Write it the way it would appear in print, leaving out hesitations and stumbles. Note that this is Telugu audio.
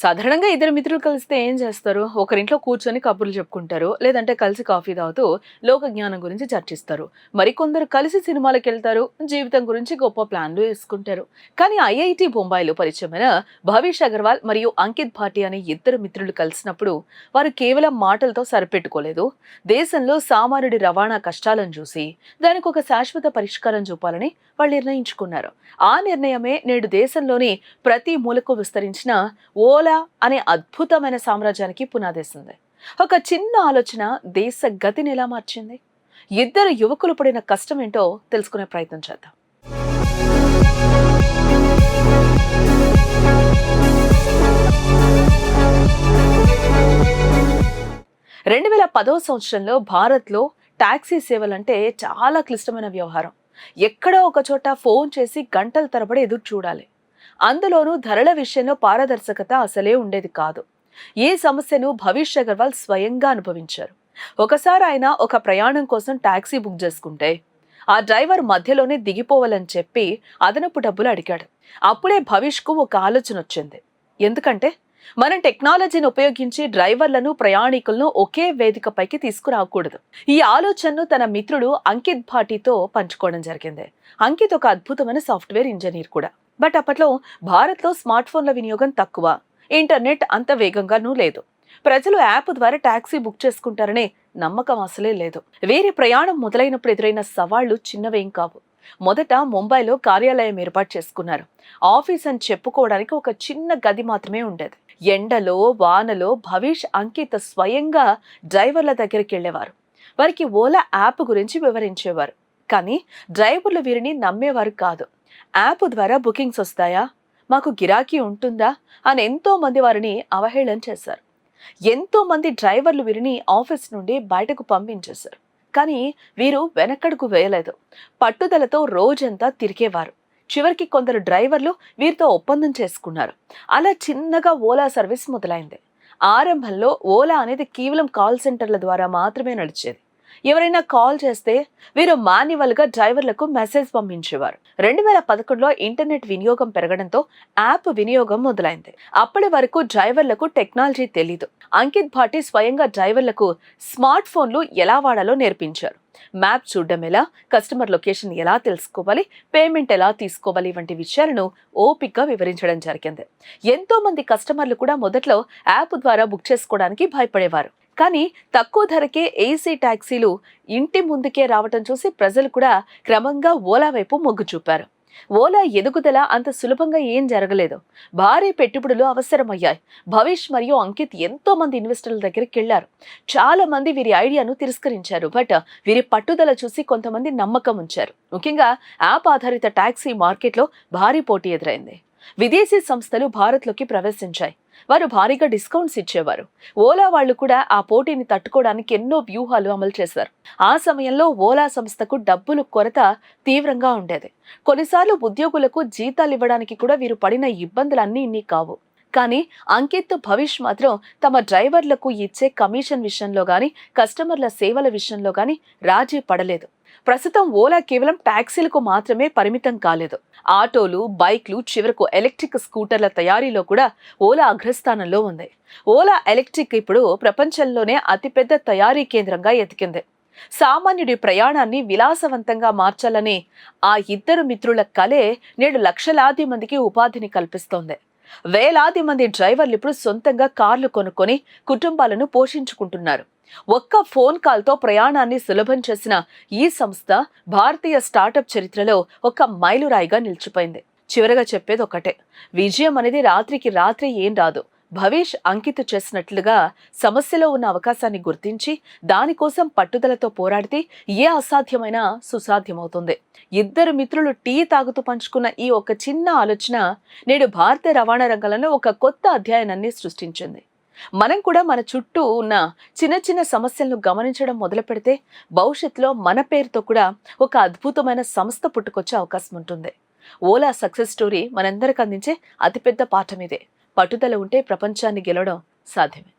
సాధారణంగా ఇద్దరు మిత్రులు కలిస్తే ఏం చేస్తారు? ఒకరింట్లో కూర్చొని కబుర్లు చెప్పుకుంటారు. లేదంటే కలిసి కాఫీ తాగుతూ లోక జ్ఞానం గురించి చర్చిస్తారు. మరికొందరు కలిసి సినిమాలకెళ్తారు. జీవితం గురించి గొప్ప ప్లాన్లు వేసుకుంటారు. కానీ ఐఐటి బొంబాయిలో పరిచయమైన భవిష్ అగర్వాల్ మరియు అంకిత్ భాటి అనే ఇద్దరు మిత్రులు కలిసినప్పుడు వారు కేవలం మాటలతో సరిపెట్టుకోలేదు. దేశంలో సామాన్యుడి రవాణా కష్టాలను చూసి దానికి ఒక శాశ్వత పరిష్కారం చూపాలని వాళ్ళు నిర్ణయించుకున్నారు. ఆ నిర్ణయమే నేడు దేశంలోని ప్రతి మూలకు విస్తరించిన ఓలా అనే అద్భుతమైన సామ్రాజ్యానికి పునాదేసింది. ఒక చిన్న ఆలోచన దేశ గతిని ఎలా మార్చింది? ఇద్దరు యువకులు పడిన కష్టం ఏంటో తెలుసుకునే ప్రయత్నం చేద్దాం. 2010వ సంవత్సరంలో భారత్లో టాక్సీ సేవలంటే చాలా క్లిష్టమైన వ్యవహారం. ఎక్కడో ఒక చోట ఫోన్ చేసి గంటల తరబడి ఎదురు చూడాలి. అందులోనూ ధరల విషయంలో పారదర్శకత అసలే ఉండేది కాదు. ఈ సమస్యను భవిష్ అగర్వాల్ స్వయంగా అనుభవించారు. ఒకసారి ఆయన ఒక ప్రయాణం కోసం టాక్సీ బుక్ చేసుకుంటే ఆ డ్రైవర్ మధ్యలోనే దిగిపోవాలని చెప్పి అదనపు డబ్బులు అడిగాడు. అప్పుడే భవిష్కు ఒక ఆలోచన వచ్చింది. ఎందుకంటే మనం టెక్నాలజీని ఉపయోగించి డ్రైవర్లను ప్రయాణికులను ఒకే వేదికపైకి తీసుకురాకూడదు. ఈ ఆలోచనను తన మిత్రుడు అంకిత్ భాటితో పంచుకోవడం జరిగింది. అంకిత్ ఒక అద్భుతమైన సాఫ్ట్వేర్ ఇంజనీర్ కూడా. బట్ అప్పట్లో భారత్లో స్మార్ట్ ఫోన్ల వినియోగం తక్కువ, ఇంటర్నెట్ అంత వేగంగానూ లేదు. ప్రజలు యాప్ ద్వారా టాక్సీ బుక్ చేసుకుంటారనే నమ్మకం అసలే లేదు. వేరే ప్రయాణం మొదలైనప్పుడు ఎదురైన సవాళ్లు చిన్నవేం కావు. మొదట ముంబైలో కార్యాలయం ఏర్పాటు చేసుకున్నారు. ఆఫీస్ అని చెప్పుకోవడానికి ఒక చిన్న గది మాత్రమే ఉండేది. ఎండలో వానలో భవిష్ అంకిత్ స్వయంగా డ్రైవర్ల దగ్గరికి వెళ్లేవారు. వారికి ఓలా యాప్ గురించి వివరించేవారు. కానీ డ్రైవర్లు వీరిని నమ్మేవారు కాదు. యాప్ ద్వారా బుకింగ్స్ వస్తాయా, మాకు గిరాకీ ఉంటుందా అని ఎంతో మంది వారిని అవహేళన చేశారు. ఎంతో మంది డ్రైవర్లు వీరిని ఆఫీస్ నుండి బయటకు పంపించేశారు. కానీ వీరు వెనకడుగు వేయలేదు. పట్టుదలతో రోజంతా తిరిగేవారు. చివరికి కొందరు డ్రైవర్లు వీరితో ఒప్పందం చేసుకున్నారు. అలా చిన్నగా ఓలా సర్వీస్ మొదలైంది. ఆరంభంలో ఓలా అనేది కేవలం కాల్ సెంటర్ల ద్వారా మాత్రమే నడిచేది. ఎవరైనా కాల్ చేస్తే వీరు మాన్యువల్ గా డ్రైవర్లకు మెసేజ్ పంపించేవారు. 2011లో ఇంటర్నెట్ వినియోగం పెరగడంతో యాప్ వినియోగం మొదలైంది. అప్పటి వరకు డ్రైవర్లకు టెక్నాలజీ తెలీదు. అంకిత్ భాటి స్వయంగా డ్రైవర్లకు స్మార్ట్ ఫోన్లు ఎలా వాడాలో నేర్పించారు. మ్యాప్ చూడడం ఎలా, కస్టమర్ లొకేషన్ ఎలా తెలుసుకోవాలి, పేమెంట్ ఎలా తీసుకోవాలి వంటి విషయాలను ఓపికగా వివరించడం జరిగింది. ఎంతో మంది కస్టమర్లు కూడా మొదట్లో యాప్ ద్వారా బుక్ చేసుకోవడానికి భయపడేవారు. కానీ తక్కువ ధరకే ఏసీ టాక్సీలు ఇంటి ముందుకే రావటం చూసి ప్రజలు కూడా క్రమంగా ఓలా వైపు మొగ్గు చూపారు. ఓలా ఎదుగుదల అంత సులభంగా ఏం జరగలేదు. భారీ పెట్టుబడులు అవసరమయ్యాయి. భవిష్ మరియు అంకిత్ ఎంతో మంది ఇన్వెస్టర్ల దగ్గరికి వెళ్లారు. చాలా మంది వీరి ఐడియాను తిరస్కరించారు. బట్ వీరి పట్టుదల చూసి కొంతమంది నమ్మకం ఉంచారు. ముఖ్యంగా యాప్ ఆధారిత టాక్సీ మార్కెట్లో భారీ పోటీ ఎదురైంది. విదేశీ సంస్థలు భారత్లోకి ప్రవేశించాయి. వారు భారీగా డిస్కౌంట్స్ ఇచ్చేవారు. ఓలా వాళ్లు కూడా ఆ పోటీని తట్టుకోవడానికి ఎన్నో వ్యూహాలు అమలు చేశారు. ఆ సమయంలో ఓలా సంస్థకు డబ్బులు కొరత తీవ్రంగా ఉండేది. కొన్నిసార్లు ఉద్యోగులకు జీతాలు ఇవ్వడానికి కూడా వీరు పడిన ఇబ్బందులన్నీ ఇన్ని కావు. కానీ అంకిత్ భవిష్ మాత్రం తమ డ్రైవర్లకు ఇచ్చే కమిషన్ విషయంలో గానీ, కస్టమర్ల సేవల విషయంలో గానీ రాజీ పడలేదు. ప్రస్తుతం ఓలా కేవలం టాక్సీలకు మాత్రమే పరిమితం కాలేదు. ఆటోలు, బైక్లు, చివరకు ఎలక్ట్రిక్ స్కూటర్ల తయారీలో కూడా ఓలా అగ్రస్థానంలో ఉంది. ఓలా ఎలక్ట్రిక్ ఇప్పుడు ప్రపంచంలోనే అతిపెద్ద తయారీ కేంద్రంగా ఎదిగింది. సామాన్యుడి ప్రయాణాన్ని విలాసవంతంగా మార్చాలనే ఆ ఇద్దరు మిత్రుల కలే నేడు లక్షలాది మందికి ఉపాధిని కల్పిస్తోంది. వేలాది మంది డ్రైవర్లు ఇప్పుడు సొంతంగా కార్లు కొనుక్కొని కుటుంబాలను పోషించుకుంటున్నారు. ఒక్క ఫోన్ కాల్తో ప్రయాణాన్ని సులభం చేసిన ఈ సంస్థ భారతీయ స్టార్టప్ చరిత్రలో ఒక మైలురాయిగా నిలిచిపోయింది. చివరగా చెప్పేది ఒకటే, విజయం అనేది రాత్రికి రాత్రి ఏం రాదు. భవిష్ అంకిత్ చేసినట్లుగా సమస్యలో ఉన్న అవకాశాన్ని గుర్తించి దానికోసం పట్టుదలతో పోరాడితే ఏ అసాధ్యమైనా సుసాధ్యమవుతుంది. ఇద్దరు మిత్రులు టీ తాగుతూ పంచుకున్న ఈ ఒక చిన్న ఆలోచన నేడు భారత రవాణా రంగంలో ఒక కొత్త అధ్యాయాన్ని సృష్టించింది. మనం కూడా మన చుట్టూ ఉన్న చిన్న చిన్న సమస్యలను గమనించడం మొదలు పెడితే భవిష్యత్తులో మన పేరుతో కూడా ఒక అద్భుతమైన సంస్థ పుట్టుకొచ్చే అవకాశం ఉంటుంది. ఓలా సక్సెస్ స్టోరీ మనందరికి అందించే అతిపెద్ద పాఠం ఇదే. పట్టుదల ఉంటే ప్రపంచాన్ని గెలవడం సాధ్యమే.